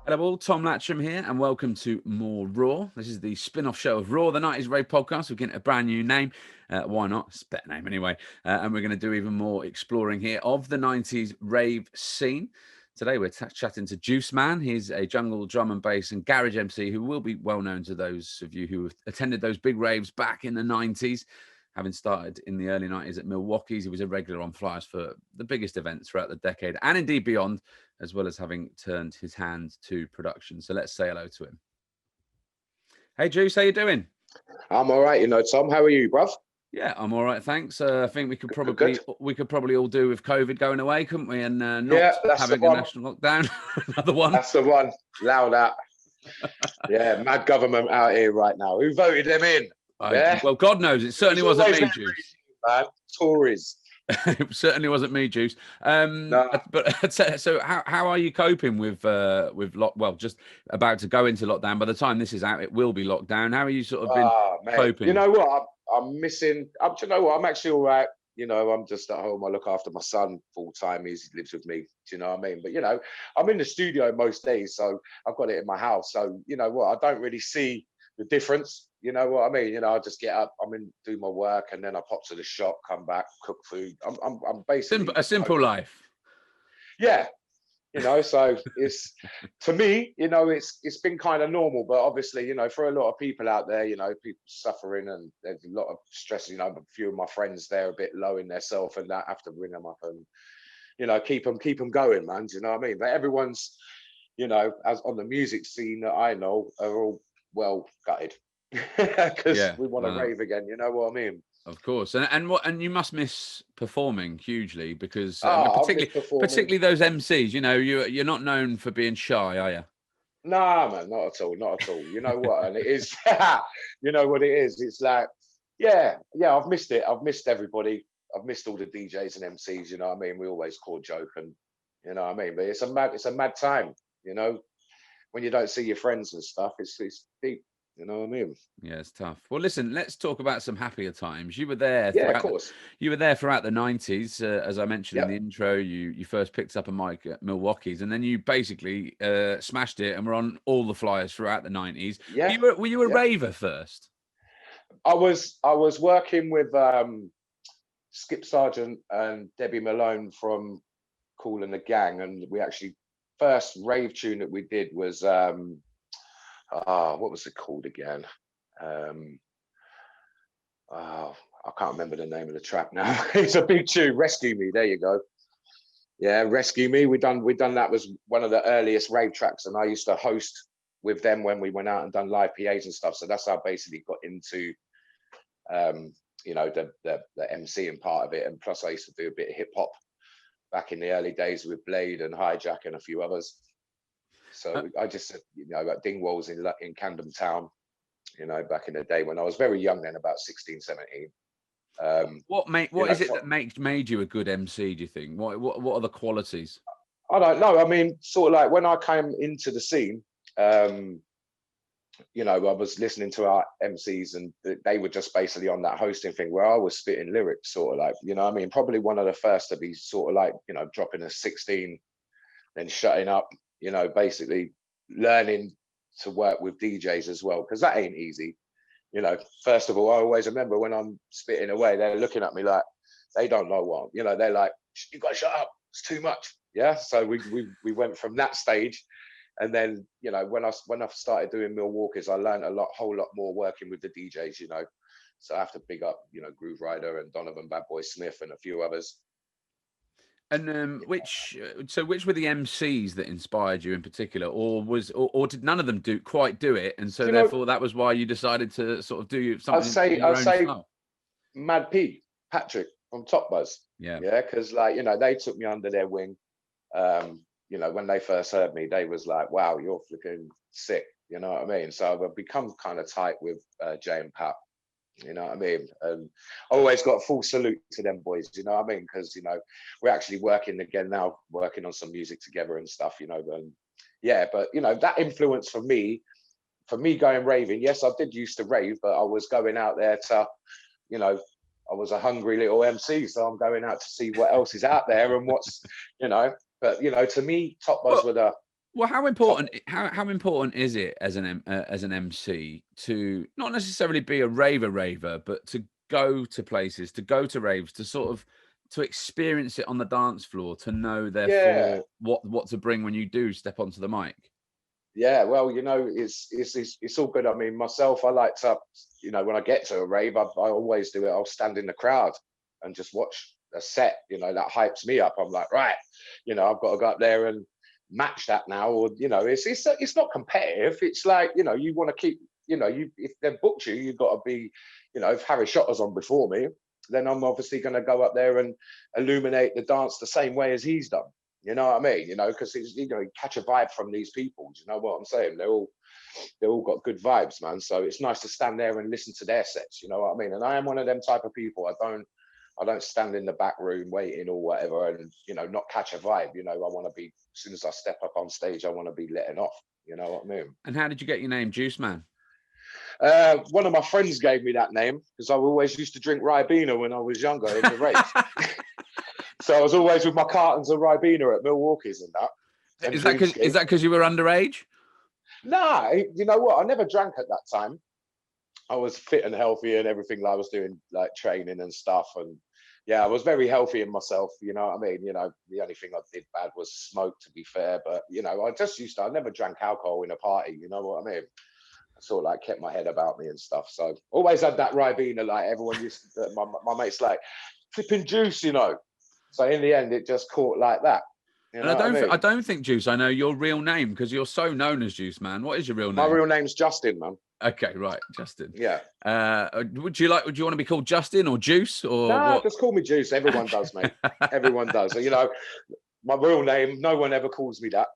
Hello all, Tom Latcham here, and welcome to More Raw. This is the spin-off show of Raw, the 90s Rave Podcast. We're getting a brand new name. Why not? It's a better name anyway. And we're going to do even more exploring here of the 90s rave scene. Today we're chatting to Juiceman. He's a jungle drum and bass and garage MC who will be well known to those of you who have attended those big raves back in the 90s. Having started in the early 90s at Milwaukee's, he was a regular on flyers for the biggest events throughout the decade and indeed beyond, as well as having turned his hand to production. So let's say hello to him. Hey, Juice, how you doing? I'm all right, Tom. How are you, bruv? Yeah, I'm all right, thanks. I think we could probably all do with COVID going away, couldn't we? And not having a national lockdown. Another one. That's the one. Allow that. Yeah, mad government out here right now. Who voted them in? Well, God knows, it certainly wasn't me, Juice. Man. Tories. It certainly wasn't me, Juice. No. But so how are you coping with just about to go into lockdown? By the time this is out, it will be locked down. How are you sort of been coping? You know what? I'm missing. You know what? I'm actually all right. I'm just at home. I look after my son full time. He lives with me. Do you know what I mean? But I'm in the studio most days, so I've got it in my house. So you know what? I don't really see the difference. You know what I mean? I just get up, do my work, and then I pop to the shop, come back, cook food. I'm basically a simple life. Yeah, so it's to me, it's been kind of normal, but obviously, for a lot of people out there, people suffering and there's a lot of stress. A few of my friends, they're a bit low in their self, and that have to bring them up and keep them going, man. Do you know what I mean? But everyone's, as on the music scene that I know, are all well gutted because we want to rave again. You know what I mean? Of course, and you must miss performing hugely because particularly those MCs. You're not known for being shy, are you? Nah, man, not at all. You know what? And it is, you know what it is. It's like, yeah, I've missed it. I've missed everybody. I've missed all the DJs and MCs. You know what I mean? We always call joke, and you know what I mean. But it's a mad time. When you don't see your friends and stuff, it's deep. You know what I mean? Yeah, it's tough. Well, listen, let's talk about some happier times. You were there. Yeah, of course. You were there throughout the 90s. As I mentioned in the intro, you first picked up a mic at Milwaukee's, and then you basically smashed it and were on all the flyers throughout the 90s. Yeah. Were you a raver first? I was working with Skip Sargent and Debbie Malone from Kool and the Gang, and we actually first rave tune that we did was what was it called again? I can't remember the name of the track now. It's a big tune. Rescue Me. There you go. Yeah, Rescue Me. We done that. Was one of the earliest rave tracks, and I used to host with them when we went out and done live PAs and stuff. So that's how I basically got into the MCing part of it. And plus I used to do a bit of hip hop back in the early days with Blade and Hijack and a few others. So I just said, about Dingwalls in Camden Town, back in the day when I was very young then, about 16, 17. What is it that made you a good MC, do you think? What are the qualities? I don't know. I mean, sort of like when I came into the scene, I was listening to our MCs and they were just basically on that hosting thing where I was spitting lyrics, sort of like, probably one of the first to be sort of like, dropping a 16, then shutting up, basically learning to work with DJs as well, because that ain't easy. First of all, I always remember when I'm spitting away, they're looking at me like they don't know what, they're like, you got to shut up, it's too much. Yeah. So we went from that stage. And then, when I started doing Milwaukee's, I learned a whole lot more working with the DJs, So I have to big up, Groove Rider and Donovan Bad Boy Smith and a few others. And which were the MCs that inspired you in particular, or did none of them quite do it, and so therefore that was why you decided to sort of do something? I'd say Mad P, Patrick from Top Buzz. Yeah, because they took me under their wing. When they first heard me, they was like, "Wow, you're flipping sick." You know what I mean? So I've become kind of tight with Jay and Pat. You know what I mean? And I always got a full salute to them boys, you know what I mean? Because, we're actually working again now, working on some music together and stuff, and but, that influence for me going raving, yes, I did used to rave, but I was going out there to, I was a hungry little MC, so I'm going out to see what else is out there and what's, but, to me, Top Buzz were the... Well, how top. important how important is it as as an MC to not necessarily be a raver, but to go to places, to go to raves, to sort of to experience it on the dance floor, to know Yeah. therefore what to bring when you do step onto the mic? Yeah, well, it's all good. I mean, myself, I like to, when I get to a rave, I always do it. I'll stand in the crowd and just watch a set. That hypes me up. I'm like, right, I've got to go up there and match that now, or it's not competitive. It's like you want to keep, if they've booked you, you've got to be, if Harry Shotter's on before me, then I'm obviously going to go up there and illuminate the dance the same way as he's done. You know what I mean? Because it's you catch a vibe from these people. Do you know what I'm saying? They're all got good vibes, man. So it's nice to stand there and listen to their sets. You know what I mean? And I am one of them type of people. I don't stand in the back room waiting or whatever and not catch a vibe. I want to be, as soon as I step up on stage, I want to be letting off. You know what I mean? And how did you get your name, Juiceman? One of my friends gave me that name because I always used to drink Ribena when I was younger in the race. So I was always with my cartons of Ribena at Milwaukee's and that. And Is that because you were underage? Nah, you know what? I never drank at that time. I was fit and healthy and everything. I was doing like training and stuff. And yeah, I was very healthy in myself. You know what I mean? The only thing I did bad was smoke, to be fair. But, I never drank alcohol in a party. You know what I mean? I sort of like kept my head about me and stuff. So always had that Ribena, like everyone used to, my mates like, flipping juice, So in the end, it just caught like that. You And know what I mean? I don't think Juice. I know your real name because you're so known as Juice Man. What is your real My name? real name's Justin, man. Okay, right, Justin. Yeah. Would you want to be called Justin or Juice or Nah, what? just call me Juice. Everyone does, mate. Everyone does. My real name, no one ever calls me that.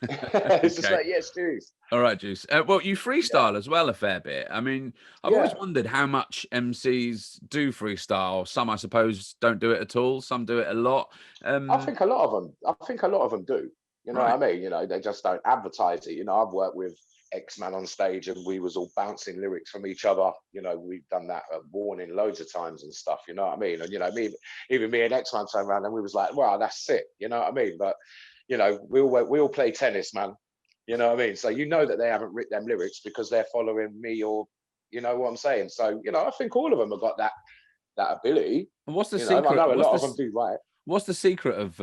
It's just Okay. like, yes, Juice. All right, Juice. Well, you freestyle Yeah. as well a fair bit. I mean, I've always Yeah. wondered how much MCs do freestyle. Some, I suppose, don't do it at all. Some do it a lot. I think a lot of them do. You know Right. what I mean? They just don't advertise it. I've worked with X-Man on stage and we was all bouncing lyrics from each other. We've done that at Warning loads of times and stuff. You know what I mean? And even me and X-Man turned around and we was like, wow, that's sick. You know what I mean? But we all play tennis, man. You know what I mean? So that they haven't written them lyrics because they're following me, or you know what I'm saying. So I think all of them have got that ability. And what's the I secret? know a lot of them do right. What's the secret of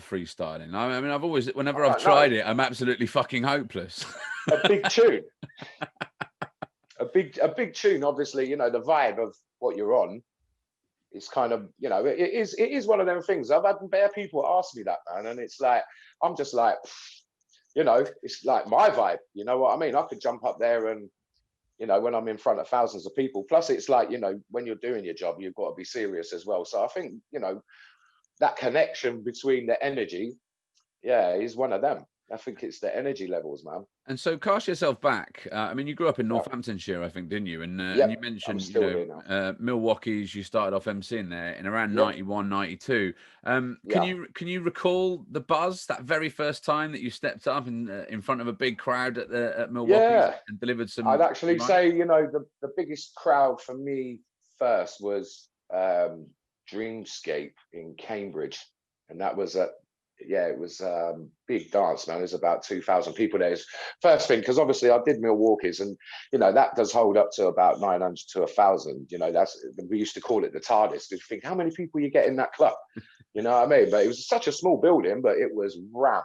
freestyling? I mean, I've always, whenever I I've don't know. tried it, I'm absolutely fucking hopeless. A big tune. A big tune, obviously, the vibe of what you're on is kind of, it is one of them things. I've had bare people ask me that, man, and it's like, I'm just like, it's like my vibe. You know what I mean? I could jump up there and, when I'm in front of thousands of people. Plus, it's like, when you're doing your job, you've got to be serious as well. So I think, that connection between the energy, yeah, is one of them. I think it's the energy levels, man. And so cast yourself back. I mean, you grew up in Yeah. Northamptonshire, I think, didn't you? And you Yep. I'm mentioned, still here now. Milwaukee's. You started off emceeing there in around Yep. 91, 92. Can Yeah. you recall the buzz that very first time that you stepped up in front of a big crowd at Milwaukee's Yeah. and delivered some? I'd actually Right? say, the biggest crowd for me first was Dreamscape in Cambridge. And that was it was big dance, man. There's about 2,000 people there. First thing, because obviously I did Milwaukee's and, that does hold up to about 900 to 1,000. We used to call it the TARDIS. You think, how many people you get in that club? You know what I mean? But it was such a small building, but it was rammed.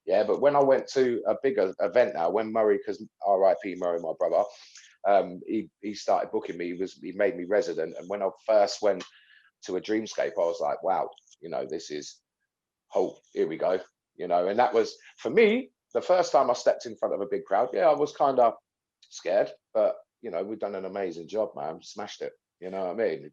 Yeah, but when I went to a bigger event now, when Murray, because RIP Murray, my brother, he started booking me. He made me resident, and when I first went to a Dreamscape, I was like, wow, this is hope. Here we go, and that was for me the first time I stepped in front of a big crowd. Yeah, I was kind of scared, but we've done an amazing job, man. Smashed it. You know what I mean?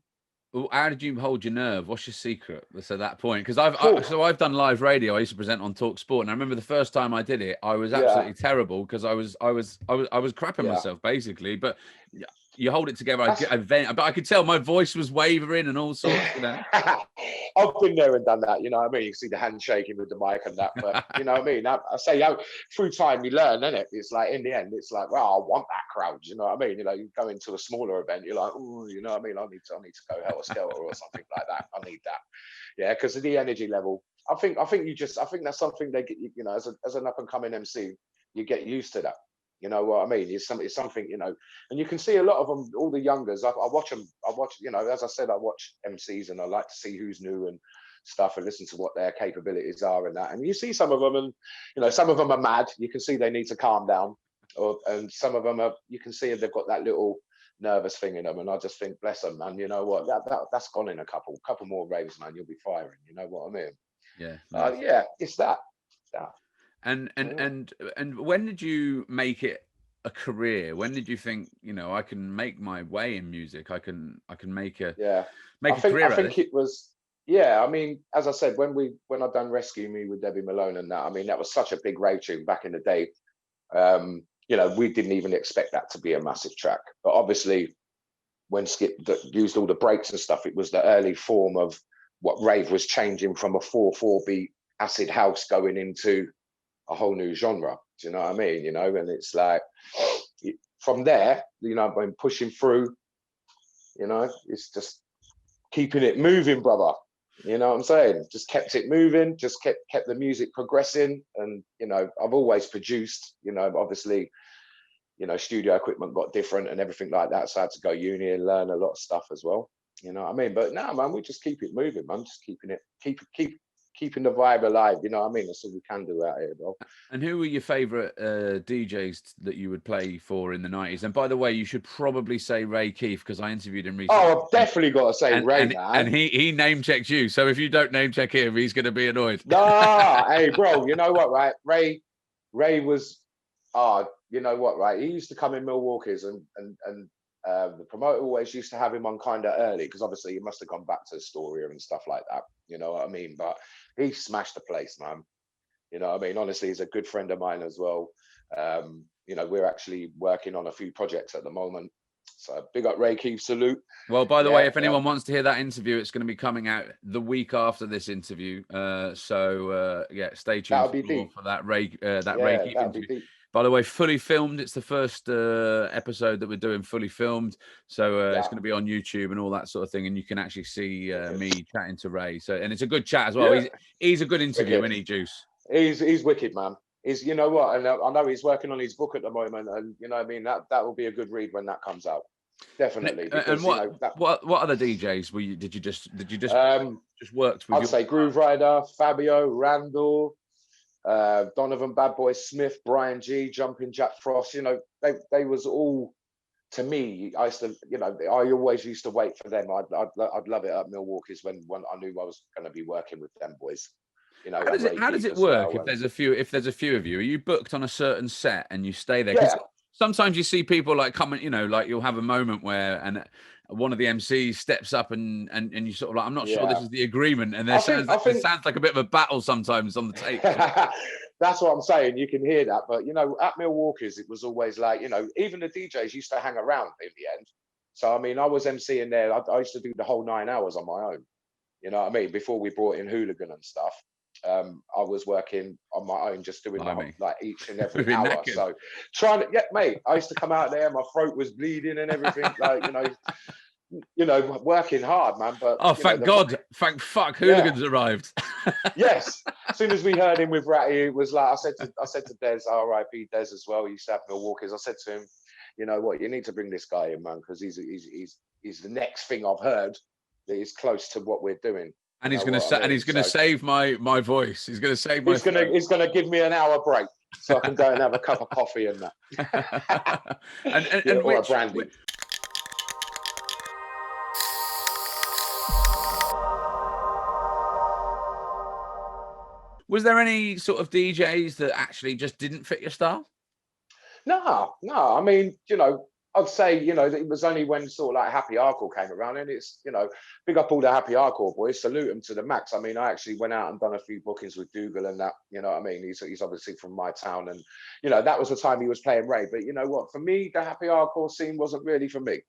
Well, how did you hold your nerve? What's your secret? That's at that point, because I've done live radio. I used to present on Talk Sport, and I remember the first time I did it, I was Yeah, absolutely terrible because I was crapping yeah. myself basically. But you hold it together. That's But I could tell my voice was wavering and all sorts. I've been there and done that, you know what I mean? You see the handshaking with the mic and that, but you know what I mean? I say, through time you learn, innit? It's like, in the end, it's like, well, I want that crowd, you know what I mean? You go into a smaller event, you're like, oh, you know what I mean? I need to go Helter Skelter or something like that. I need that. Yeah, because of the energy level. I think that's something they get, you know, as an up and coming MC, you get used to that. You know what I mean? It's something, you know, and you can see a lot of them, all the youngers. I watch them. You know, as I said, I watch MCs and I like to see who's new and stuff and listen to what their capabilities are and that. And you see some of them, and you know, some of them are mad. You can see they need to calm down, and some of them are. You can see they've got that little nervous thing in them, and I just think, bless them, man. You know what? That's gone in a couple more raves, man. You'll be firing. You know what I mean? Yeah. Nice. Yeah, it's that. And when did you make it a career? When did you think, you know, I can make my way in music? I can make a career. I think it was. Yeah, I mean, as I said, when I done Rescue Me with Debbie Malone and that, I mean, that was such a big rave tune back in the day. You know, we didn't even expect that to be a massive track, but obviously, when Skip used all the breaks and stuff, it was the early form of what rave was changing from a 4/4 beat acid house going into a whole new genre. Do you know what I mean? You know, and it's like from there, you know, I've been pushing through. You know, it's just keeping it moving, brother. You know what I'm saying? Just kept it moving, just kept the music progressing. And, you know, I've always produced, you know, obviously, you know, studio equipment got different and everything like that. So I had to go uni and learn a lot of stuff as well. You know what I mean? But no, man, we just keep it moving, man. Just keeping the vibe alive. You know what I mean? That's all we can do out here, bro. And who were your favorite DJs that you would play for in the 90s? And by the way, you should probably say Ray Keith, because I interviewed him recently. Oh, I've definitely got to say Ray, man. And he name checked you. So if you don't name check him, he's going to be annoyed. Nah, hey, bro, you know what, right? Ray was, you know what, right? He used to come in Milwaukee's and the promoter always used to have him on kind of early, because obviously he must have gone back to Astoria and stuff like that. You know what I mean? But he smashed the place, man. You know what I mean? Honestly, he's a good friend of mine as well. You know, we're actually working on a few projects at the moment. So big up Ray Keith, salute. Well, by the way, if anyone wants to hear that interview, it's going to be coming out the week after this interview. So stay tuned for that Ray Keith interview. By the way, fully filmed. It's the first episode that we're doing fully filmed. So it's going to be on YouTube and all that sort of thing. And you can actually see me chatting to Ray. So, and it's a good chat as well. Yeah. He's a good interview, isn't he, Juice? He's wicked, man. You know what? And I know he's working on his book at the moment. And you know what I mean? That will be a good read when that comes out. Definitely. Because, and what other DJs did you just worked with? I'd say Groove Rider, Fabio, Randall, Donovan Bad Boy Smith, Brian G, Jumping Jack Frost. You know, they was all, to me, I always used to wait for them. I'd love it at Milwaukee's when I knew I was going to be working with them boys. You know, how does it work if there's a few of you? Are you booked on a certain set and you stay there? Because sometimes you see people like coming, you know, like you'll have a moment where one of the MCs steps up and you sort of like, I'm not sure this is the agreement, and it sounds like a bit of a battle sometimes on the tape. That's what I'm saying. You can hear that, but you know, at Milwaukee's, it was always like, you know, even the DJs used to hang around in the end. So I mean, I was MCing there. I used to do the whole 9 hours on my own. You know what I mean? Before we brought in Hooligan and stuff. I was working on my own, just doing like each and every hour. So mate, I used to come out there, my throat was bleeding and everything, like, you know, working hard, man. But thank God, thank fuck, Hooligans arrived. Yes, as soon as we heard him with Ratty, it was like I said to Des, R.I.P. Des as well. He used to have Milwaukee's. I said to him, you know what, you need to bring this guy in, man, because he's the next thing I've heard that is close to what we're doing. And he's going to save my voice. He's going to save my. He's going to give me an hour break so I can go and have a cup of coffee and that. or a brandy. Was there any sort of DJs that actually just didn't fit your style? No. I mean, you know, I'd say, you know, it was only when sort of like Happy Hardcore came around, and it's, you know, big up all the Happy Hardcore boys, salute them to the max. I mean, I actually went out and done a few bookings with Dougal and that, you know what I mean? He's obviously from my town, and, you know, that was the time he was playing Ray. But you know what, for me, the Happy Hardcore scene wasn't really for me.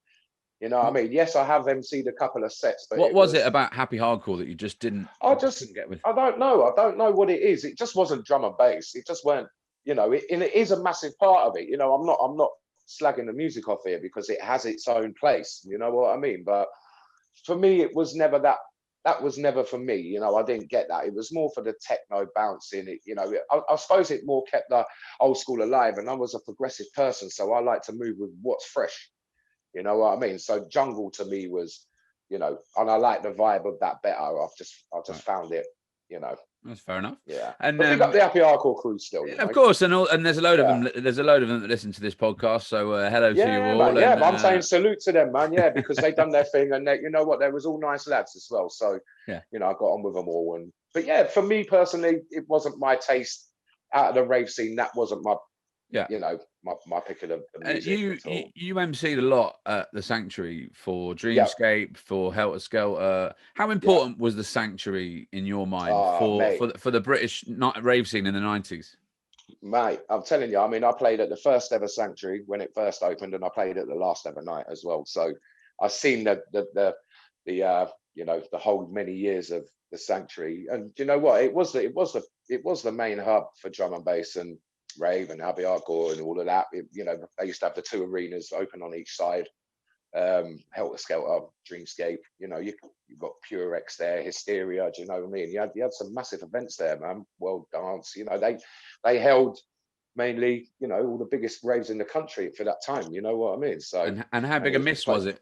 You know what I mean? Yes, I have emceed a couple of sets, but what was it about Happy Hardcore that you just didn't get with? I don't know what it is. It just wasn't drum and bass. It just weren't, you know, it is a massive part of it. You know, I'm not slagging the music off here because it has its own place, you know what I mean? But for me, it was never that that was never for me. You know, I didn't get that. It was more for the techno bouncing. It, you know, I suppose it more kept the old school alive. And I was a progressive person, so I like to move with what's fresh. You know what I mean? So jungle to me was, you know, and I like the vibe of that better. I just found it, you know. That's fair enough. Yeah. And But big up the happy hardcore crew still, you know? of course, and there's a load of Yeah. them. There's a load of them that listen to this podcast. So hello to you Yeah, all. man. Yeah, And, but I'm saying salute to them, man. Yeah, because they done their thing, and they, you know what, they was all nice lads as well. So yeah, you know, I got on with them all. And but yeah, for me personally, it wasn't my taste out of the rave scene. That wasn't my, yeah. you know, my pick of the music at all. You emceed a lot at the Sanctuary for Yeah, Dreamscape, for Helter Skelter. How yeah. important was the Sanctuary in your mind Mate, for the British rave scene in the 90s? mate, I'm telling you. I mean, I played at the first ever Sanctuary when it first opened, and I played at the last ever night as well. So I've seen the you know, the whole many years of the Sanctuary. And you know what? It was the main hub for drum and bass and rave and happy hardcore and all of that. You know, they used to have the two arenas open on each side. Helter Skelter, Dreamscape. You know, you've got Pure X there, Hysteria. Do you know what I mean? You had some massive events there, man. World Dance. You know, they held mainly, you know, all the biggest raves in the country for that time. You know what I mean? So And how big a miss was it?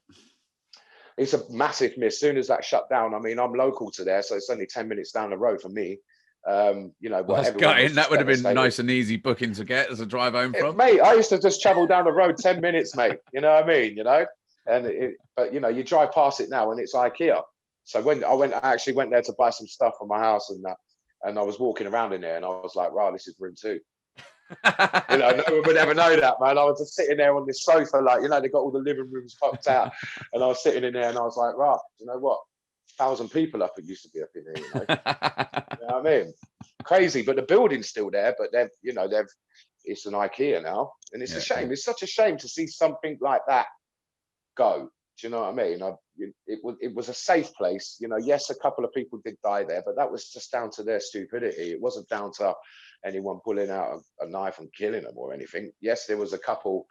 It's a massive miss. As soon as that shut down, I mean, I'm local to there, so it's only 10 minutes down the road from me. You know, Well, that's gutting. That would have been nice and easy booking to get as a drive home from. Mate, I used to just travel down the road 10 minutes, mate. You know what I mean? You know, but you know, you drive past it now and it's IKEA. So when I actually went there to buy some stuff for my house and that, and I was walking around in there and I was like, right, this is room 2. You know, no one would ever know that, man. I was just sitting there on this sofa, like, you know, they got all the living rooms popped out, and I was sitting in there, and I was like, right, you know what? 1,000 people up. It used to be up in here, you know. You know what I mean? Crazy, but the building's still there. But it's an IKEA now, and it's a shame. It's such a shame to see something like that go. Do you know what I mean? It was a safe place. You know, yes, a couple of people did die there, but that was just down to their stupidity. It wasn't down to anyone pulling out a knife and killing them or anything. Yes, there was a couple,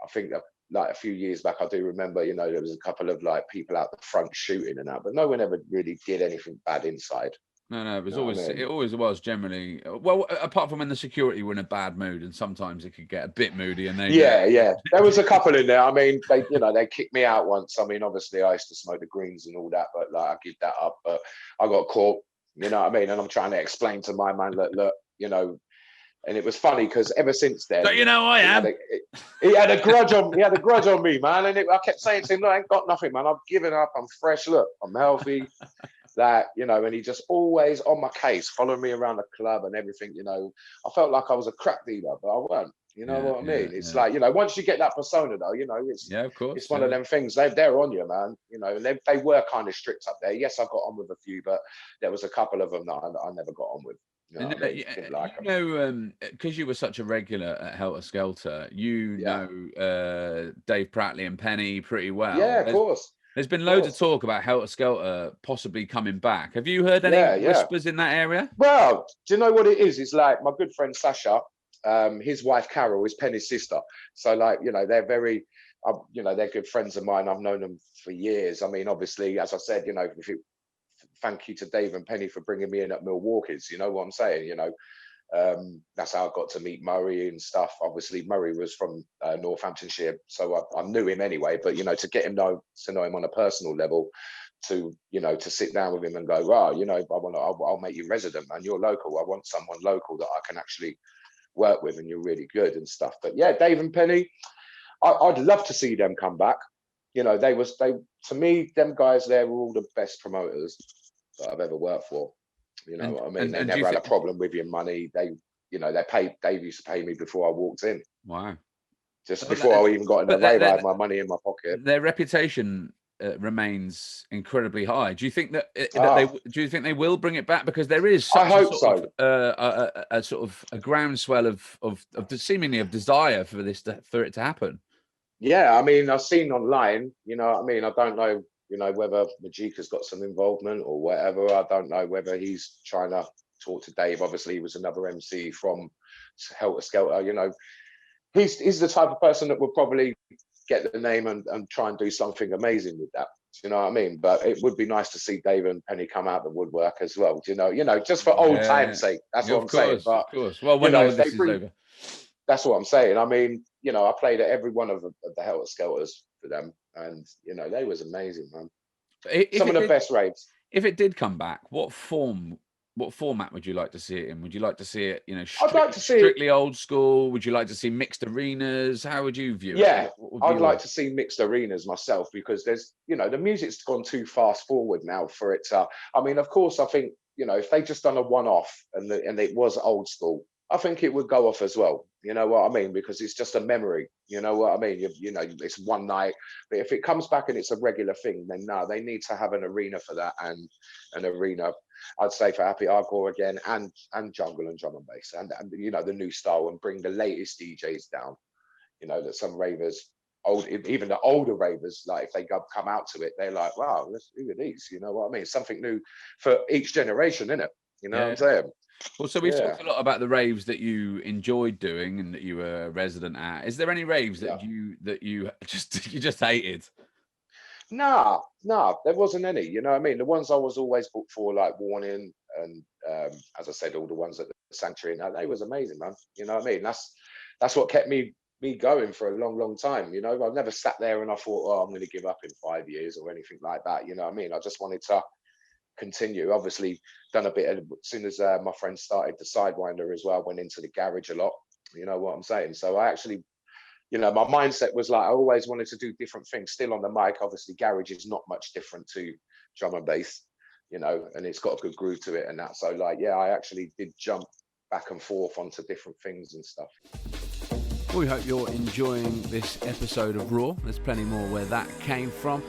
I think like a few years back, I do remember, you know, there was a couple of like people out the front shooting and that, but no one ever really did anything bad inside. No, it was it always was generally, well, apart from when the security were in a bad mood, and sometimes it could get a bit moody, and they yeah, there was a couple in there. I mean, they kicked me out once. I mean, obviously I used to smoke the greens and all that, but like I give that up. But I got caught, you know what I mean? And I'm trying to explain to my man, look, you know. And it was funny because ever since then, so, you know, I am. He had a grudge on. He had a grudge on me, man. And I kept saying to him, "No, I ain't got nothing, man. I've given up. I'm fresh. Look, I'm healthy." That, you know, and he just always on my case, following me around the club and everything. You know, I felt like I was a crack dealer, but I weren't. You know what I mean? It's like, you know, once you get that persona, though, you know, it's of course, it's one of them things. They're on you, man. You know, and they were kind of strict up there. Yes, I got on with a few, but there was a couple of them that I never got on with. You know, because you were such a regular at Helter Skelter, you know Dave Prattley and Penny pretty well. Yeah, of course. There's been loads of talk about Helter Skelter possibly coming back. Have you heard any whispers in that area? Well, do you know what it is? It's like my good friend Sasha, his wife Carol is Penny's sister. So like, you know, they're very, you know, they're good friends of mine. I've known them for years. I mean, obviously, as I said, you know, thank you to Dave and Penny for bringing me in at Milwaukee's. You know what I'm saying? You know, that's how I got to meet Murray and stuff. Obviously, Murray was from Northamptonshire, so I knew him anyway. But you know, to get him to know him on a personal level, to sit down with him and go, wow, you know, I'll make you resident, man. You're local. I want someone local that I can actually work with, and you're really good and stuff. But yeah, Dave and Penny, I'd love to see them come back. You know, they to me, them guys there were all the best promoters that I've ever worked for. You know what I mean? They never had a problem with your money. Dave used to pay me before I walked in. Wow. Just before I even got in the rave, I had my money in my pocket. Their reputation remains incredibly high. Do you think they will bring it back? Because there is such a sort of a groundswell of seemingly of desire for it to happen. Yeah, I mean, I've seen online, you know what I mean? I don't know, you know, whether Majika's got some involvement or whatever. I don't know whether he's trying to talk to Dave. Obviously, he was another MC from Helter Skelter. You know, he's the type of person that will probably get the name and try and do something amazing with that. Do you know what I mean? But it would be nice to see Dave and Penny come out the woodwork as well. Do you know, just for old time's sake. That's Yeah, what I'm saying. But of course. Well, you when know, all if of they this is bring, over. that's what I'm saying. I mean, you know, I played at every one of the Helter Skelters for them, and you know, they was amazing, man. If Some of it the did, best raves. if it did come back, what format would you like to see it in? Would you like to see it, I'd like to see it. strictly old school? Would you like to see mixed arenas? How would you view it? Yeah, What would be I'd like to see mixed arenas myself, because there's, you know, the music's gone too fast forward now for it to. I mean, of course, I think, you know, if they just done a one-off and it was old school, I think it would go off as well. You know what I mean? Because it's just a memory. You know what I mean? You know, it's one night. But if it comes back and it's a regular thing, then no, they need to have an arena for that, and an arena, I'd say, for happy hardcore again, and jungle and drum and bass, and you know, the new style, and bring the latest DJs down. You know, that some ravers, even the older ravers, like if they come out to it, they're like, wow, let's look at these. You know what I mean? Something new for each generation, innit? You know what I'm saying? Well, so we've talked a lot about the raves that you enjoyed doing and that you were a resident at. Is there any raves that you just hated? Nah, there wasn't any. You know what I mean? The ones I was always booked for, like Warning, and as I said, all the ones at the Sanctuary, now they was amazing, man. You know what I mean? That's what kept me going for a long time. You know, I've never sat there and I thought, oh, I'm going to give up in 5 years or anything like that. You know what I mean? I just wanted to continue. Obviously, done a bit of, as soon as my friend started the Sidewinder as well, went into the garage a lot. You know what I'm saying? So I actually, you know, my mindset was like, I always wanted to do different things. Still on the mic, obviously, garage is not much different to drum and bass, you know, and it's got a good groove to it and that. So, like, yeah, I actually did jump back and forth onto different things and stuff. We hope you're enjoying this episode of Raw. There's plenty more where that came from,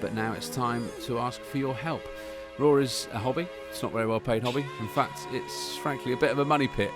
but now it's time to ask for your help. Raw is a hobby. It's not a very well paid hobby. In fact, it's frankly a bit of a money pit.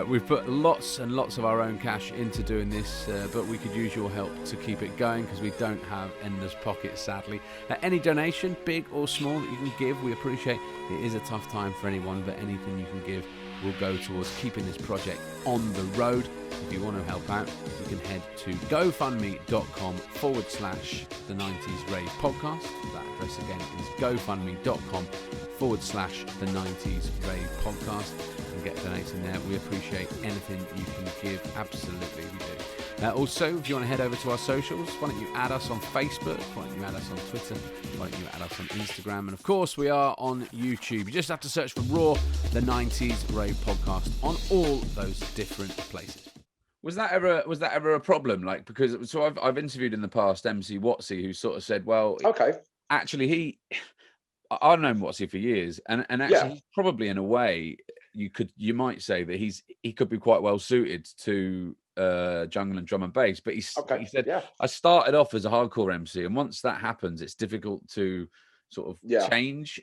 We've put lots and lots of our own cash into doing this, but we could use your help to keep it going because we don't have endless pockets, sadly. Any donation, big or small, that you can give, we appreciate. It is a tough time for anyone, but anything you can give will go towards keeping this project on the road. If you want to help out, you can head to gofundme.com/the 90s Rave Podcast. That address again is gofundme.com/the 90s Rave Podcast, and get donating there. We appreciate anything you can give. Absolutely, we do. Also, if you want to head over to our socials, why don't you add us on Facebook? Why don't you add us on Twitter? Why don't you add us on Instagram? And of course, we are on YouTube. You just have to search for Raw, the 90s Rave Podcast on all those different places. Was that ever a problem? Like, because I've interviewed in the past MC Watsy, who sort of said, well, okay, actually I've known Watsy for years, and actually he's probably, in a way, you might say that he could be quite well suited to jungle and drum and bass. But he said, I started off as a hardcore MC, and once that happens, it's difficult to sort of change.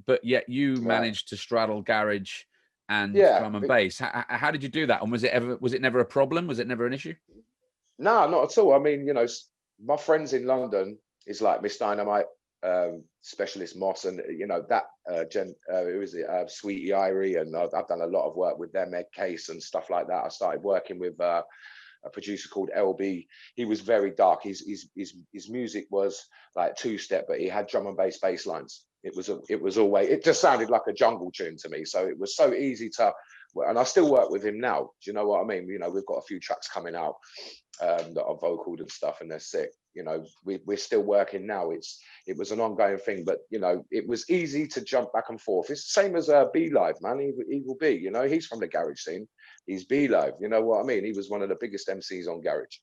But yet you managed to straddle garage and drum and bass. How did you do that? And was it never a problem? Was it never an issue? No, not at all. I mean, you know, my friends in London is like Miss Dynamite, Specialist Moss, and you know that who is it, Sweetie Irie, and I've done a lot of work with them, Ed Case and stuff like that. I started working with a producer called LB. He was very dark. His music was like two-step, but he had drum and bass lines. It just sounded like a jungle tune to me. So it was so easy to, and I still work with him now. Do you know what I mean? You know, we've got a few tracks coming out that are vocaled and stuff, and they're sick. You know, we're still working now. It was an ongoing thing, but you know, it was easy to jump back and forth. It's the same as B Live, man. Evil B, you know, he's from the garage scene. He's B Live, you know what I mean? He was one of the biggest MCs on garage.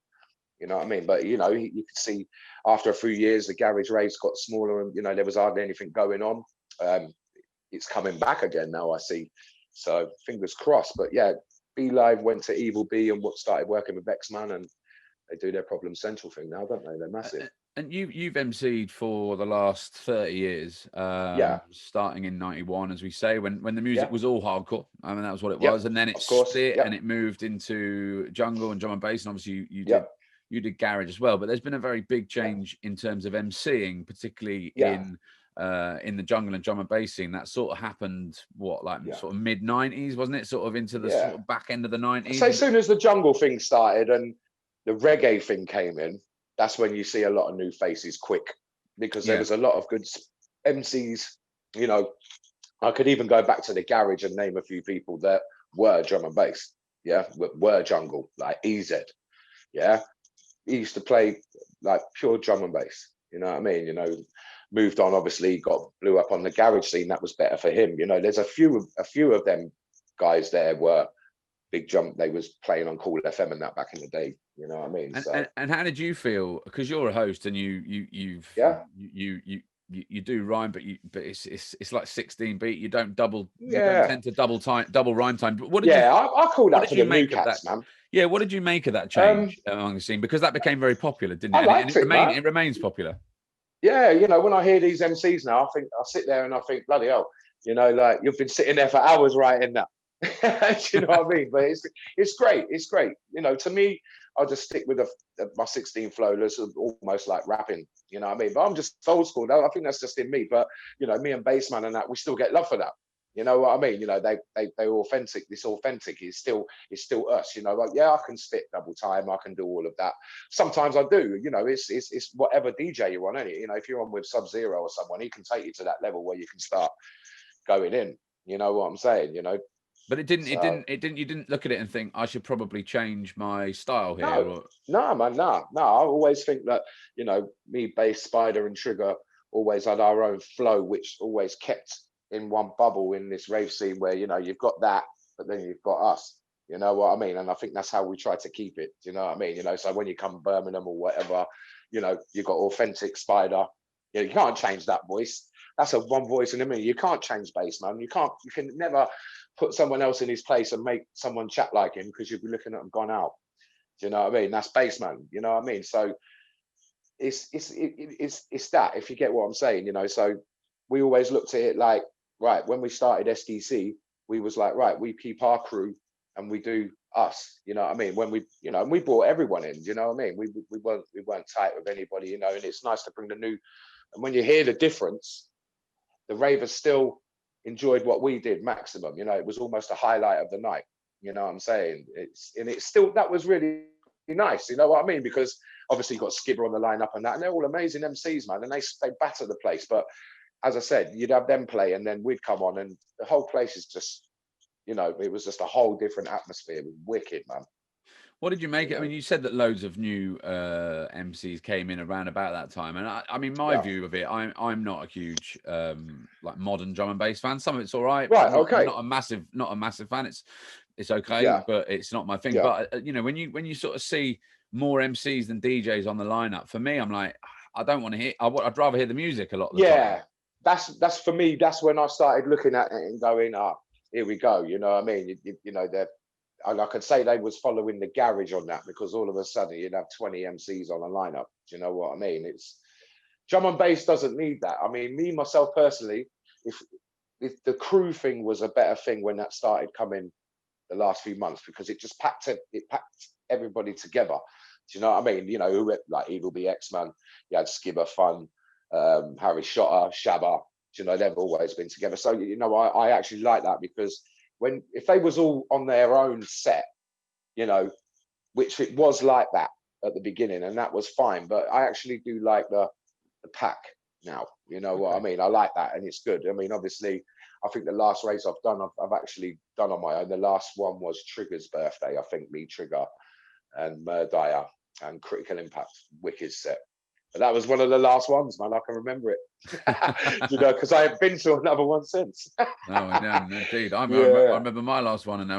You know what I mean? But you know, you could see after a few years, the garage raves got smaller, and you know, there was hardly anything going on. It's coming back again now, I see. So fingers crossed. But yeah, B Live went to Evil B and started working with X-Man, and they do their Problem Central thing now, don't they? They're massive. And you've MC'd for the last 30 years, starting in 91, as we say, when the music was all hardcore. I mean, that was what it was. And then it split and it moved into jungle and drum and bass. And obviously you did garage as well. But there's been a very big change in terms of MCing, particularly in the jungle and drum and bass scene. That sort of happened, sort of mid-90s, wasn't it? Sort of into the sort of back end of the 90s. So as soon as the jungle thing started and the reggae thing came in, that's when you see a lot of new faces quick. because there was a lot of good MCs. You know, I could even go back to the garage and name a few people that were drum and bass. Yeah, were jungle, like EZ. Yeah, he used to play like pure drum and bass. You know what I mean? You know, moved on. Obviously, blew up on the garage scene. That was better for him. You know, there's a few of them guys there were big jump. They was playing on Cool FM and that back in the day. You know what I mean? And how did you feel? Because you're a host and you do rhyme, but it's like 16 beat. You don't tend to double rhyme time. But what did I call that for the new cats, man. Yeah, what did you make of that change among the scene? Because that became very popular, didn't it? I liked it, man. It remains popular. Yeah, you know, when I hear these MCs now, I sit there and I think, bloody hell, you know, like you've been sitting there for hours writing that. Do you know what I mean? But it's great. It's great. You know, to me, I'll just stick with my 16 flow. That's almost like rapping. You know what I mean? But I'm just old school. I think that's just in me. But you know, me and Bassman and that, we still get love for that. You know what I mean? You know, they're authentic. This authentic is still us. You know, like I can spit double time. I can do all of that. Sometimes I do. You know, it's whatever DJ you're on. You know, if you're on with Sub-Zero or someone, he can take you to that level where you can start going in. You know what I'm saying? You know. But it didn't. You didn't look at it and think I should probably change my style here. No, man, no. I always think that, you know, me, Bass, Spider, and Trigger always had our own flow, which always kept in one bubble in this rave scene where, you know, you've got that, but then you've got us. You know what I mean? And I think that's how we try to keep it. Do you know what I mean? You know, so when you come Birmingham or whatever, you know, you've got authentic Spider. You can't change that voice. That's a one voice in a minute. You can't change Bass, man. You can never put someone else in his place and make someone chat like him, because you'd be looking at them gone out. Do you know what I mean? That's Bassman. You know what I mean? So it's that, if you get what I'm saying, you know. So we always looked at it like, right, when we started SDC, we was like, right, we keep our crew and we do us. You know what I mean? When we, you know, and we brought everyone in. You know what I mean? We weren't tight with anybody, you know. And it's nice to bring the new. And when you hear the difference, the ravers still enjoyed what we did maximum. You know, it was almost a highlight of the night. You know what I'm saying? It's still, that was really nice. You know what I mean? Because obviously you've got Skibber on the lineup and that, and they're all amazing MCs, man. And they batter the place. But as I said, you'd have them play and then we'd come on and the whole place is just, you know, it was just a whole different atmosphere. It was wicked, man. What did you make it? I mean, you said that loads of new MCs came in around about that time, and I mean, my view of it, I'm not a huge like modern drum and bass fan. Some of it's all right, right? I'm not a massive fan. It's okay, but it's not my thing. But you know, when you sort of see more MCs than DJs on the lineup, for me, I'm like, I don't want to hear. I'd rather hear the music a lot of the time. That's for me. That's when I started looking at it and going, here we go. You know what I mean? You know, and I could say they was following the garage on that, because all of a sudden you'd have 20 MCs on a lineup. Do you know what I mean? It's drum and bass doesn't need that. I mean, me, myself personally, if the crew thing was a better thing when that started coming the last few months, because it just packed everybody together. Do you know what I mean? You know, like Evil B, X-Man, you had Skibber, Fun, Harry Shotter, Shabba. You know, they've always been together. So, you know, I actually like that, because if they was all on their own set, you know, which it was like that at the beginning, and that was fine. But I actually do like the pack now. You know what I mean? I like that, and it's good. I mean, obviously, I think the last race I've done, I've actually done on my own. The last one was Trigger's birthday. I think me, Trigger, and Murdier and Critical Impact, wicked set. But that was one of the last ones, man. I can remember it. You know, because I have been to another one since. Oh, yeah, indeed. I remember my last one,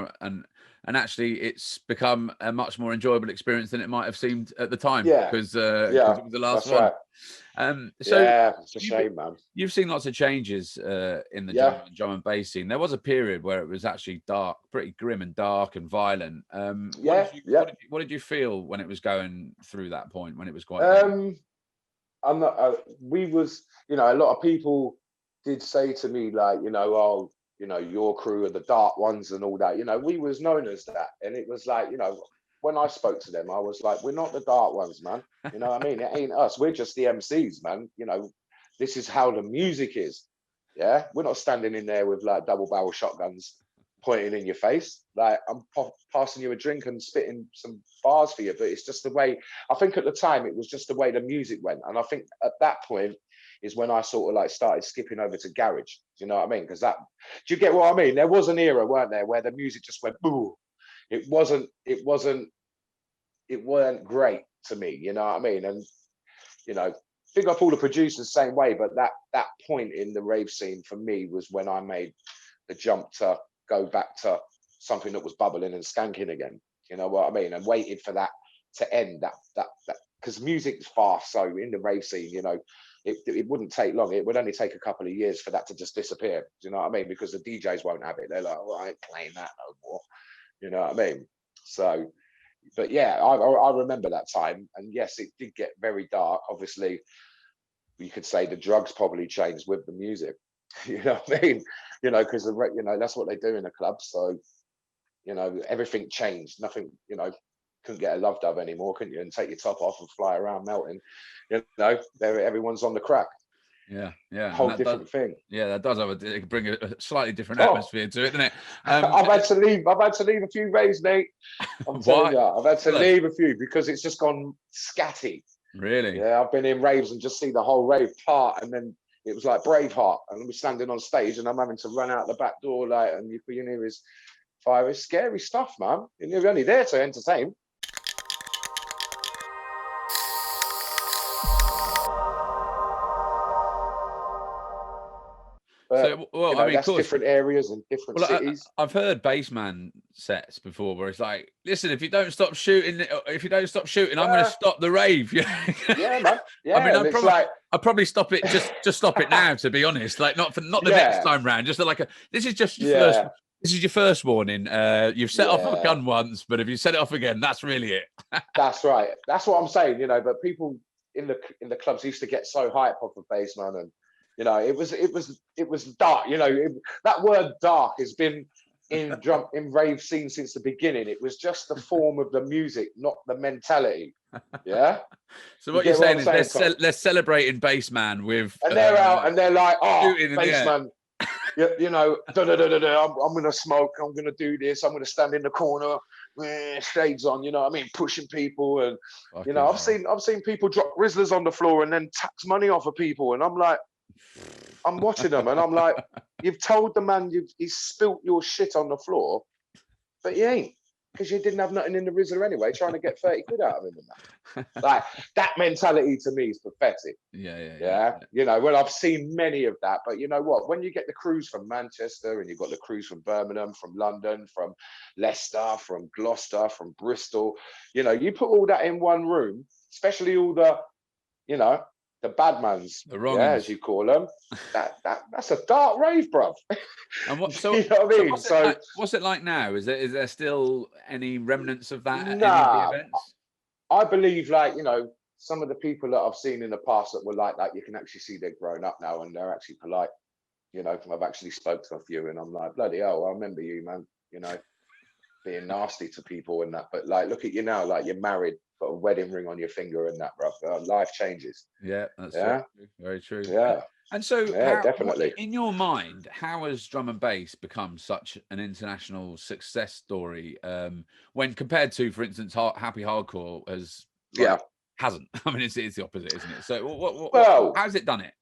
and actually, it's become a much more enjoyable experience than it might have seemed at the time. Because it was the last one. Right. So it's a shame, man. You've seen lots of changes in the drum and bass scene. There was a period where it was actually dark, pretty grim and dark and violent. What did you feel when it was going through that point, when it was quite? I'm not. We was, you know, a lot of people did say to me, like, you know, oh, you know, your crew are the dark ones and all that. You know, we was known as that, and it was like, you know, when I spoke to them, I was like, we're not the dark ones, man. You know what I mean? It ain't us. We're just the MCs, man. You know, this is how the music is. Yeah, we're not standing in there with like double barrel shotguns pointing in your face. Like, I'm passing you a drink and spitting some bars for you, but it's just the way. I think at the time it was just the way the music went, and I think at that point is when I sort of like started skipping over to garage. Do you know what I mean? Because that, do you get what I mean? There was an era, weren't there, where the music just went boom. It weren't great to me. You know what I mean? And you know, big up all the producers same way. But that point in the rave scene for me was when I made the jump to go back to something that was bubbling and skanking again. You know what I mean? And waited for that to end. That because music's fast. So in the rave scene, you know, it wouldn't take long. It would only take a couple of years for that to just disappear. Do you know what I mean? Because the DJs won't have it. They're like, oh, I ain't playing that no more. You know what I mean? So, but yeah, I remember that time. And yes, it did get very dark. Obviously, you could say the drugs probably changed with the music. You know what I mean? You know, because you know, that's what they do in the club. So, you know, everything changed. Nothing, you know, couldn't get a love dove anymore, couldn't you? And take your top off and fly around melting. You know, everyone's on the crack. Yeah. Whole different thing. Yeah, that does have bring a slightly different Oh. atmosphere to it, doesn't it? I've had to leave a few raves, mate. I'm telling you, I've had to leave a few because it's just gone scatty. Really? Yeah, I've been in raves and just see the whole rave part, and then it was like Braveheart, and we're standing on stage, and I'm having to run out the back door, like, and you hear his fire. It's scary stuff, man. And you're only there to entertain. But, so, well, you know, I mean, that's of course, different areas and different cities. I've heard bassman sets before where it's like, listen, if you don't stop shooting, I'm going to stop the rave. Yeah, man. Yeah, I mean, I'll probably stop it. Just stop it now. To be honest, like not the next time round. Just like this is just your first. This is your first warning. You've set off a gun once, but if you set it off again, that's really it. That's right. That's what I'm saying. You know, but people in the clubs used to get so hyped off of bassman, and you know, it was dark. You know, that word dark has been in rave scene since the beginning. It was just the form of the music, not the mentality. Yeah. So what you're saying is they're celebrating bassman with, and they're out and they're like, oh, bassman. You know, I'm gonna smoke. I'm gonna do this. I'm gonna stand in the corner, shades on. You know what I mean? Pushing people, and you know, I've seen people drop Rizzlers on the floor and then tax money off of people, and I'm like, I'm watching them, and I'm like, you've told the man he's spilt your shit on the floor, but you ain't, because you didn't have nothing in the Rizzler anyway, trying to get 30 quid out of him. And that. Like, that mentality to me is pathetic. Yeah. You know, well, I've seen many of that, but you know what? When you get the crews from Manchester, and you've got the crews from Birmingham, from London, from Leicester, from Gloucester, from Bristol, you know, you put all that in one room, especially all the, you know, the bad mans, as you call them. That's a dark rave, bruv. And what? So, you know what I mean? What's it like now? Is there still any remnants of that at nah, any of the events? I believe, like, you know, some of the people that I've seen in the past that were like that, you can actually see they're grown up now and they're actually polite. You know, I've actually spoke to a few, and I'm like, bloody hell, I remember you, man. You know, being nasty to people and that. But like, look at you now, like you're married, got a wedding ring on your finger and that, bruv. Life changes. Yeah, that's very true. Yeah. And so, definitely. In your mind, how has drum and bass become such an international success story when compared to, for instance, Happy Hardcore hasn't? I mean, it's the opposite, isn't it? So, how's it done it?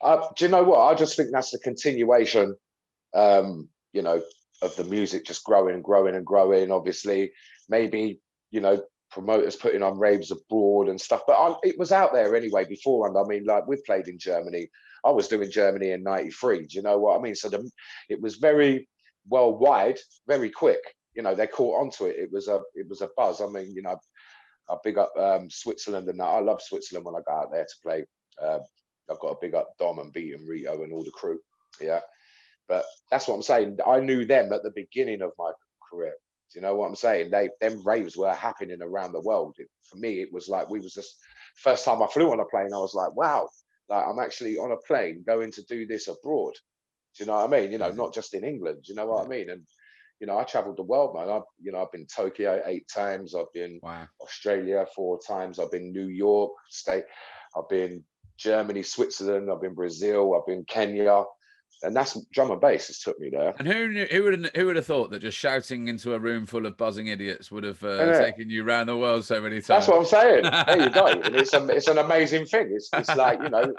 Do you know what? I just think that's the continuation, you know, of the music just growing and growing and growing. Obviously, maybe, you know, promoters putting on raves abroad and stuff, but it was out there anyway before. And I mean, like, we've played in Germany. I was doing Germany in '93. Do you know what I mean? So it was very worldwide, very quick. You know, they caught onto it. It was a buzz. I mean, you know, I big up Switzerland and that. I love Switzerland when I go out there to play. I've got a big up Dom and Beat and Rito and all the crew. Yeah. But that's what I'm saying. I knew them at the beginning of my career. Do you know what I'm saying? Them raves were happening around the world. For me, it was like, we was just, first time I flew on a plane, I was like, wow, like, I'm actually on a plane going to do this abroad. Do you know what I mean? You know, not just in England. Do you know what I mean? And, you know, I traveled the world, man. I've been Tokyo 8 times. I've been Australia 4 times. I've been New York State. I've been Germany, Switzerland. I've been Brazil. I've been Kenya. And that's drum and bass has took me there. And who would have thought that just shouting into a room full of buzzing idiots would have taken you around the world so many times? That's what I'm saying. There you go. And it's an amazing thing. It's like, you know,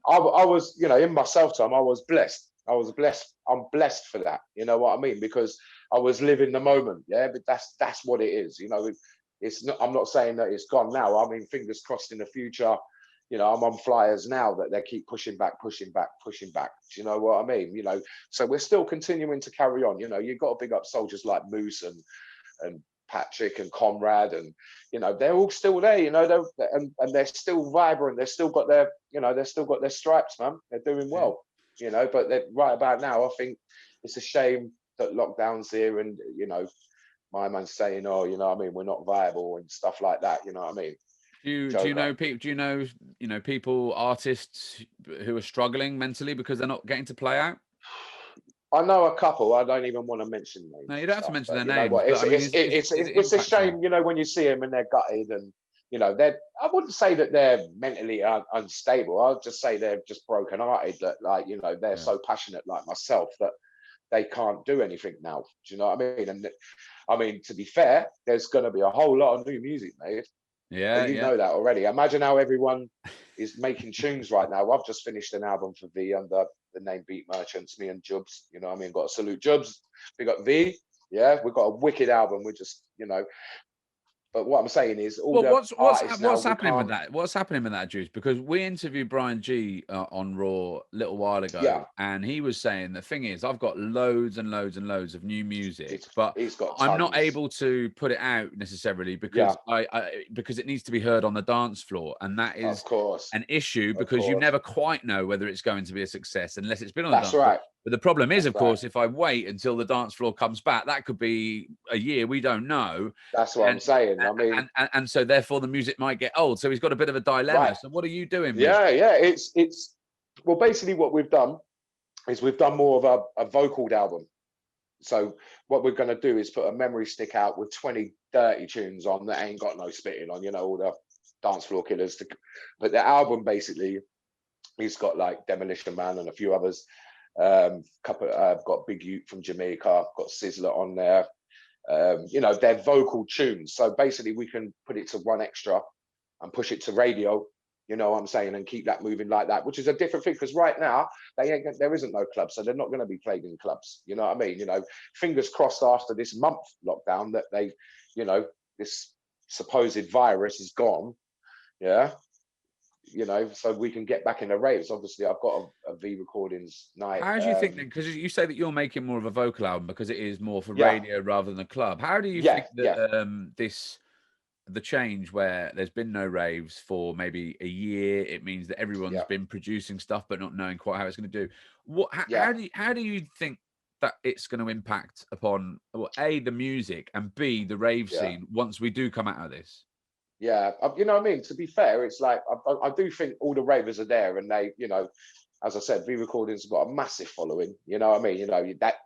I was, you know, in my self time, I was blessed. I'm blessed for that. You know what I mean? Because I was living the moment. Yeah, but that's what it is. You know, it's not. I'm not saying that it's gone now. I mean, fingers crossed in the future. You know, I'm on flyers now that they keep pushing back. Do you know what I mean? You know, so we're still continuing to carry on. You know, you've got to big up soldiers like Moose and Patrick and Conrad, and you know, they're all still there. You know, and they're still vibrant. They've still got their, you know, they've still got their stripes, man. They're doing well. You know, but right about now, I think it's a shame that lockdown's here, and you know, my man's saying, oh, you know what I mean, we're not viable and stuff like that. You know what I mean? Do you know people? Do you know people, artists who are struggling mentally because they're not getting to play out? I know a couple. I don't even want to mention names. No, you don't have to mention their you know names. what? But, I mean, It's a shame, you know, when you see them and they're gutted, and you know, I wouldn't say that they're mentally unstable. I'd just say they're just broken-hearted. That, like, you know, they're so passionate, like myself, that they can't do anything now. Do you know what I mean? And I mean, to be fair, there's going to be a whole lot of new music made. Yeah, you know that already. Imagine how everyone is making tunes right now. I've just finished an album for V under the name Beat Merchants, me and Jubs. You know what I mean? Got to salute Jubs. We got V. Yeah, we've got a wicked album. We're just, you know. But what I'm saying is, what's happening with that? What's happening with that, Juice? Because we interviewed Brian G on Raw a little while ago, and he was saying the thing is, I've got loads and loads and loads of new music, but I'm not able to put it out necessarily because because it needs to be heard on the dance floor, and that is, of course, an issue because you never quite know whether it's going to be a success unless it's been on the dance floor. But the problem is, of course, if I wait until the dance floor comes back, that could be a year. We don't know. That's what I'm saying. I mean, and so therefore the music might get old. So he's got a bit of a dilemma. Right. So what are you doing? Yeah. It's well, basically what we've done is we've done more of a vocaled album. So what we're going to do is put a memory stick out with 20, 30 tunes on that ain't got no spitting on, you know, all the dance floor killers. But the album basically, he's got like Demolition Man and a few others. I've got Big Ute from Jamaica, got Sizzler on there. You know, they're vocal tunes. So basically we can put it to 1Xtra and push it to radio, you know what I'm saying, and keep that moving like that, which is a different thing, because right now there isn't no club, so they're not going to be played in clubs. You know what I mean? You know, fingers crossed after this month lockdown that they, you know, this supposed virus is gone. Yeah. You know, so we can get back in the raves. Obviously, I've got a V recordings night. How do you think, because you say that you're making more of a vocal album because it is more for radio rather than a club? How do you think that the change where there's been no raves for maybe a year, it means that everyone's been producing stuff but not knowing quite how it's going to do? How do you think that it's going to impact upon, well, A, the music, and B, the rave scene once we do come out of this? Yeah, you know what I mean? To be fair, it's like, I do think all the ravers are there, and they, you know, as I said, V Recordings have got a massive following. You know what I mean? You know, that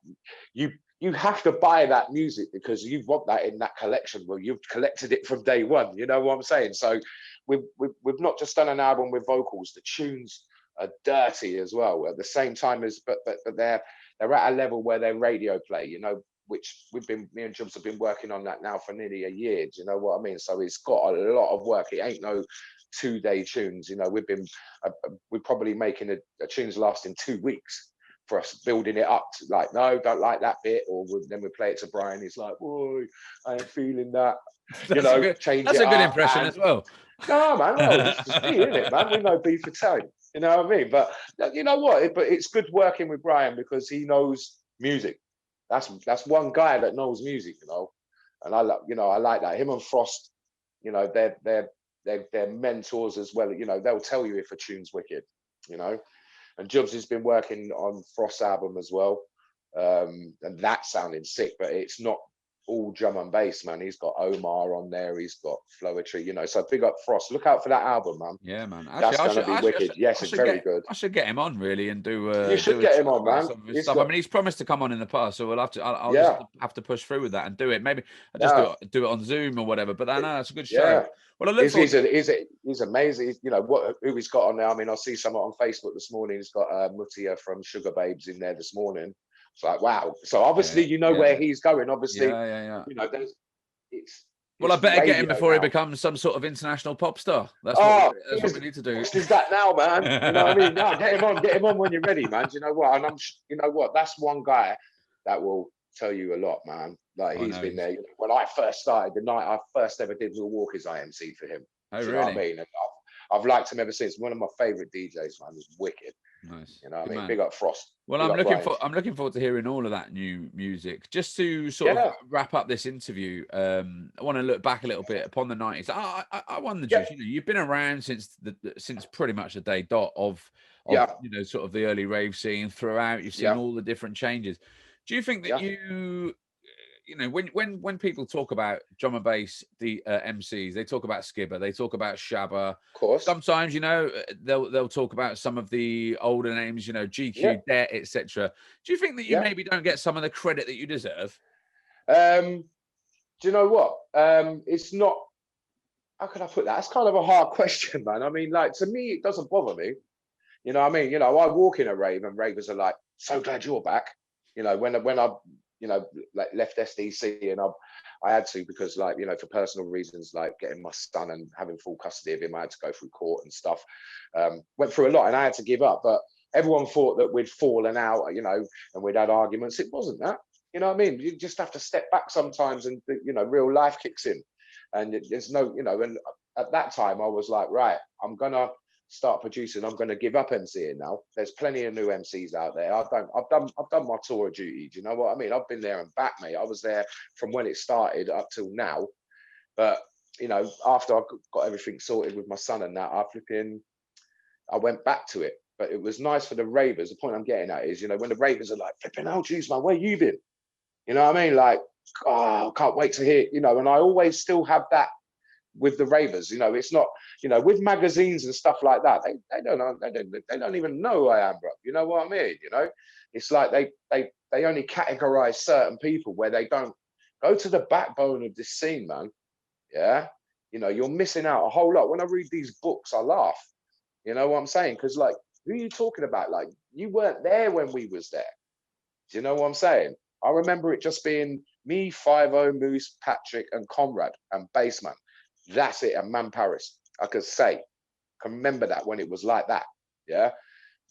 you have to buy that music because you want that in that collection. Well, you've collected it from day one. You know what I'm saying? So we've not just done an album with vocals. The tunes are dirty as well. At the same time as, but they're at a level where they're radio play. You know, which me and Jubs have been working on that now for nearly a year. Do you know what I mean? So it's got a lot of work. It ain't no 2-day tunes. You know, we're probably making a tunes lasting 2 weeks for us, building it up to, like, no, don't like that bit, or then we play it to Brian. He's like, boy, I ain't feeling that. You know, change it. That's a good impression as well. No, man, no, it's just me, isn't it, man? We know beef for telling. You know what I mean? But you know what? But it's good working with Brian because he knows music. That's one guy that knows music, you know, and I like that. Him and Frost, you know, they're mentors as well. You know, they'll tell you if a tune's wicked, you know. And Jubs has been working on Frost's album as well, and that sounded sick, but it's not all drum and bass, man. He's got Omar on there. He's got Floetry, you know. So big up Frost. Look out for that album, man. Yeah, man. Actually, That's gonna be wicked. Yes, it's very good. I should get him on really and do You should do a get him chat on, about man. some of his He's stuff. I got, mean, he's promised to come on in the past, so we'll have to. I'll just yeah, have to push through with that and do it. Maybe I just yeah, do it on Zoom or whatever. But no, that's a good show. yeah. Well, I look forward. He's amazing. You know who he's got on there. I mean, I see someone on Facebook this morning. He's got Mutia from Sugar Babes in there this morning. It's like, wow. So obviously, Yeah, you know where yeah, he's going. Obviously, yeah. you know, it's Well, I it's better get him radio before he now. becomes some sort of international pop star. Oh, That's what we need to do. is that now, man? You know what I mean? No, get him on when you're ready, man. Do you know what? And you know what? That's one guy that will tell you a lot, man. Like I he's know. been there. When I first started, the night I first ever did Milwaukee's, I emceed for him. Oh, Do you know what I really? mean? And I've liked him ever since. One of my favorite DJs, man. He's wicked. Nice. You know what Good I mean? man. Big up Frost. Well, Big up Ryan. I'm looking forward to hearing all of that new music. Just to sort of wrap up this interview, I want to look back a little bit upon the 90s. I won the Juice. You know, you've been around since pretty much the day dot of you know, sort of the early rave scene throughout. You've seen all the different changes. Do you think that you know, when people talk about drum and bass, the MCs, they talk about Skibber, they talk about Shabba. Of course. Sometimes, you know, they'll talk about some of the older names, you know, GQ, Det, etc. Do you think that you maybe don't get some of the credit that you deserve? Do you know what? It's not. How can I put that? It's kind of a hard question, man. I mean, like to me, it doesn't bother me. You know what I mean? You know, I walk in a rave and ravers are like, "So glad you're back." You know, when I you know, like left SDC and I had to because like, you know, for personal reasons, like getting my son and having full custody of him, I had to go through court and stuff. Went through a lot and I had to give up, but everyone thought that we'd fallen out, you know, and we'd had arguments. It wasn't that, you know what I mean? You just have to step back sometimes and, you know, real life kicks in and there's no, you know, and at that time I was like, right, I'm gonna start producing. I'm going to give up MCing now. There's plenty of new MCs out there. I've done my tour of duty. Do you know what I mean? I've been there and back, mate. I was there from when it started up till now. But you know, after I got everything sorted with my son and that, I went back to it. But it was nice for the ravers. The point I'm getting at is, you know, when the ravers are like, flipping out, Juiceman, where you been? You know what I mean? Like, oh, I can't wait to hear, you know, and I always still have that with the ravers. You know, it's not, you know, with magazines and stuff like that, they don't even know who I am, bro. You know what I mean? You know, it's like they only categorize certain people where they don't go to the backbone of this scene, man. Yeah, you know, you're missing out a whole lot. When I read these books, I laugh. You know what I'm saying? Because like, who are you talking about? Like, you weren't there when we was there. Do you know what I'm saying? I remember it just being me, 50, Moose, Patrick, and Conrad, and Bassman. That's it, and Man Paris. I can remember that when it was like that. Yeah.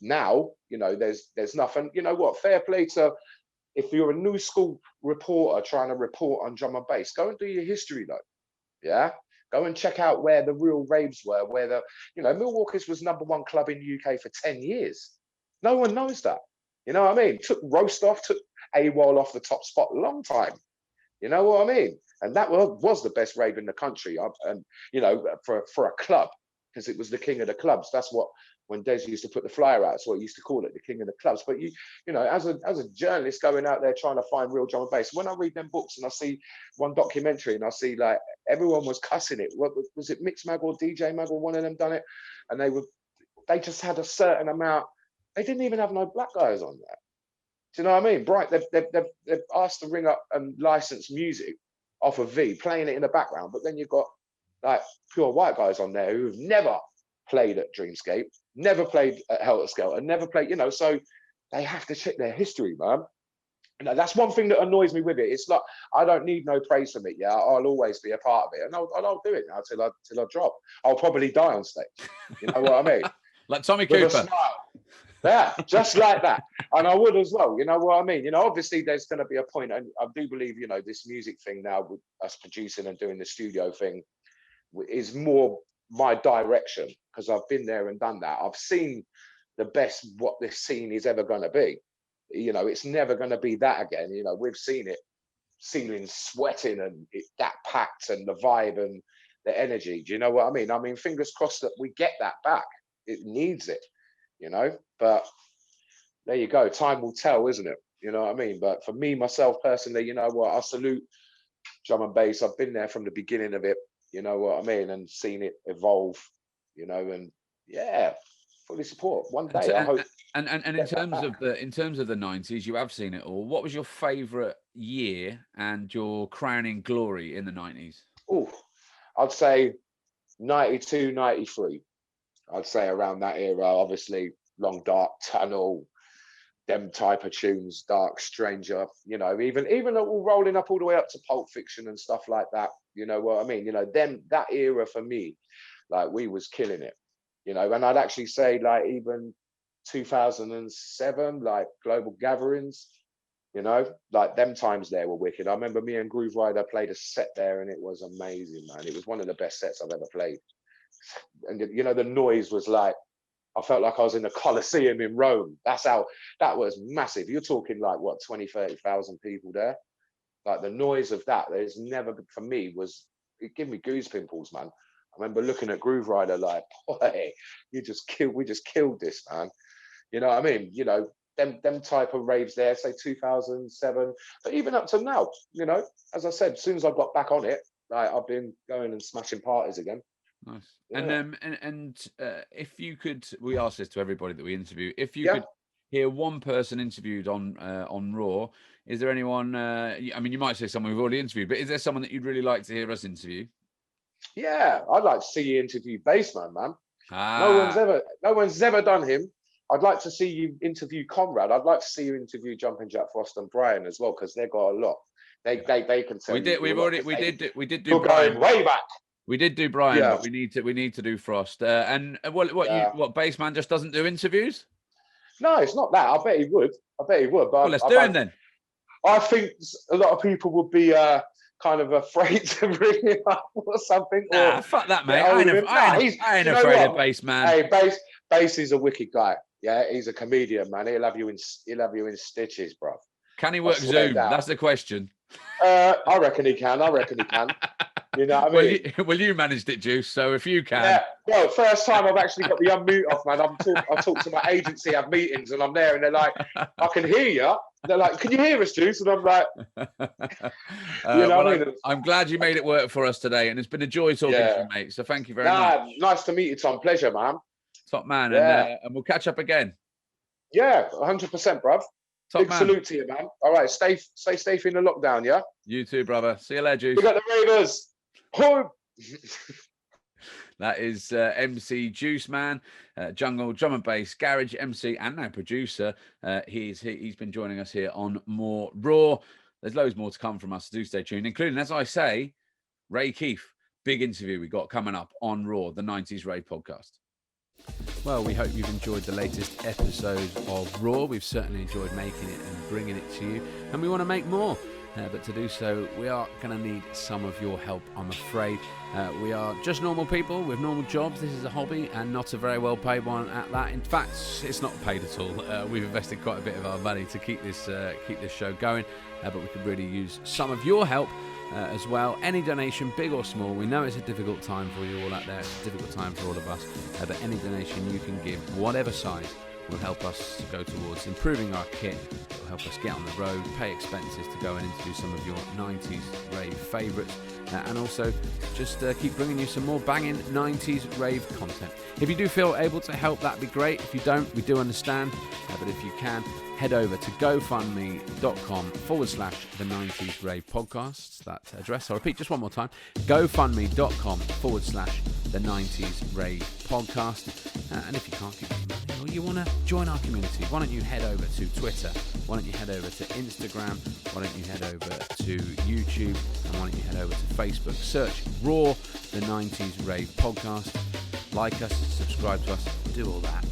Now, you know, there's nothing. You know what? Fair play to, if you're a new school reporter trying to report on drum and bass, go and do your history though. Yeah. Go and check out where the real raves were, where the, you know, Milwaukee's was #1 club in the UK for 10 years. No one knows that. You know what I mean? Took Roast off, took AWOL off the top spot a long time. You know what I mean? And that was the best rave in the country. And, you know, for a club, because it was the king of the clubs. That's what, when Des used to put the flyer out, that's what he used to call it, the king of the clubs. But you know, as a journalist going out there trying to find real drum and bass, when I read them books and I see one documentary and I see like everyone was cussing it. What was it, Mix Mag or DJ Mag or one of them done it? And they just had a certain amount. They didn't even have no black guys on there. Do you know what I mean? Bright, they've asked to ring up and license music off of V, playing it in the background, but then you've got like pure white guys on there who've never played at Dreamscape, never played at Helter Skelter, never played, you know, so they have to check their history, man. You know, that's one thing that annoys me with it. It's like, I don't need no praise from it, yeah, I'll always be a part of it, and I'll do it now till I drop. I'll probably die on stage, you know what I mean? Like Tommy With Cooper. a smile. Yeah, just like that. And I would as well, you know what I mean? You know, obviously there's going to be a point, and I do believe, you know, this music thing now with us producing and doing the studio thing is more my direction, because I've been there and done that. I've seen the best what this scene is ever going to be. You know, it's never going to be that again. You know, we've seen it, ceilings sweating and that packed and the vibe and the energy. Do you know what I mean? I mean, fingers crossed that we get that back. It needs it. You know, but there you go. Time will tell, isn't it? You know what I mean? But for me, myself personally, you know what? I salute drum and bass. I've been there from the beginning of it, you know what I mean, and seen it evolve, you know, and yeah, fully support. One day, I hope. And in terms of the 90s, you have seen it all. What was your favourite year and your crowning glory in the 90s? Oh, I'd say 92, 93. I'd say around that era. Obviously, Long Dark Tunnel, them type of tunes, Dark Stranger, you know, even all rolling up all the way up to Pulp Fiction and stuff like that. You know what I mean? You know, that era for me, like we was killing it, you know. And I'd actually say like even 2007, like Global Gatherings, you know, like them times there were wicked. I remember me and Groove Rider played a set there and it was amazing, man. It was one of the best sets I've ever played. And you know, the noise was like, I felt like I was in the Colosseum in Rome. That was massive. You're talking like what, 20, 30,000 people there. Like the noise of that, there's never, for me, it gave me goose pimples, man. I remember looking at Groove Rider like, boy, we just killed this, man. You know what I mean? You know, them type of raves there, say 2007, but even up to now, you know, as I said, as soon as I got back on it, like I've been going and smashing parties again. Nice. Yeah. And if you could, we ask this to everybody that we interview, if you could hear one person interviewed on Raw, is there anyone? I mean, you might say someone we've already interviewed, but is there someone that you'd really like to hear us interview? Yeah, I'd like to see you interview Bassman, man. No one's ever done him. I'd like to see you interview Conrad. I'd like to see you interview Jumping Jack Frost and Brian as well, because they've got a lot. They can tell. We did do You're Brian. going way back. We did do Brian, but we need to do Frost. And what Bassman just doesn't do interviews? No, it's not that. I bet he would. But well, let's do him then. I think a lot of people would be kind of afraid to bring him up or something. Nah, fuck that, mate. I ain't afraid of Bassman. Hey, Bass is a wicked guy. Yeah, he's a comedian, man. He'll have you in stitches, bro. Can he work Zoom? That's the question. I reckon he can. You know what I mean? Well, you managed it, Juice. So if you can. Yeah. Well, first time I've actually got the unmute off, man. I talk to my agency, have meetings, and I'm there, and they're like, "I can hear you." They're like, "Can you hear us, Juice?" And I'm like, you know what I mean? I'm glad you made it work for us today, and it's been a joy talking to you, mate. So thank you very much. Nice to meet you, Tom. Pleasure, man. Top man, and we'll catch up again. Yeah, 100%, bruv. Big salute to you, man. All right, stay safe in the lockdown, yeah? You too, brother. See you later, Juice. We got the Ravers. That is emcee Juiceman, jungle, drum and bass, garage MC, and now producer. He's been joining us here on More Raw. There's loads more to come from us, so do stay tuned, including, as I say, Ray Keefe. Big interview we got coming up on Raw, the 90s Rave Podcast. Well, we hope you've enjoyed the latest episode of Raw. We've certainly enjoyed making it and bringing it to you, and we want to make more. But to do so, we are going to need some of your help, I'm afraid. We are just normal people with normal jobs. This is a hobby and not a very well paid one at that. In fact, it's not paid at all. We've invested quite a bit of our money to keep this show going, but we could really use some of your help as well. Any donation, big or small. We know it's a difficult time for you all out there. It's a difficult time for all of us. But any donation you can give, whatever size, will help us to go towards improving our kit. It'll help us get on the road, pay expenses to go and interview some of your 90s rave favourites, and also just keep bringing you some more banging 90s rave content. If you do feel able to help, that'd be great. If you don't, we do understand, but if you can, head over to gofundme.com/the 90s Rave Podcasts. That address, I'll repeat just one more time, gofundme.com/the 90s Rave Podcast. And if you can't give any money or you want to join our community, why don't you head over to Twitter? Why don't you head over to Instagram? Why don't you head over to YouTube? And why don't you head over to Facebook? Search Raw, the 90s Rave Podcast. Like us, subscribe to us, do all that.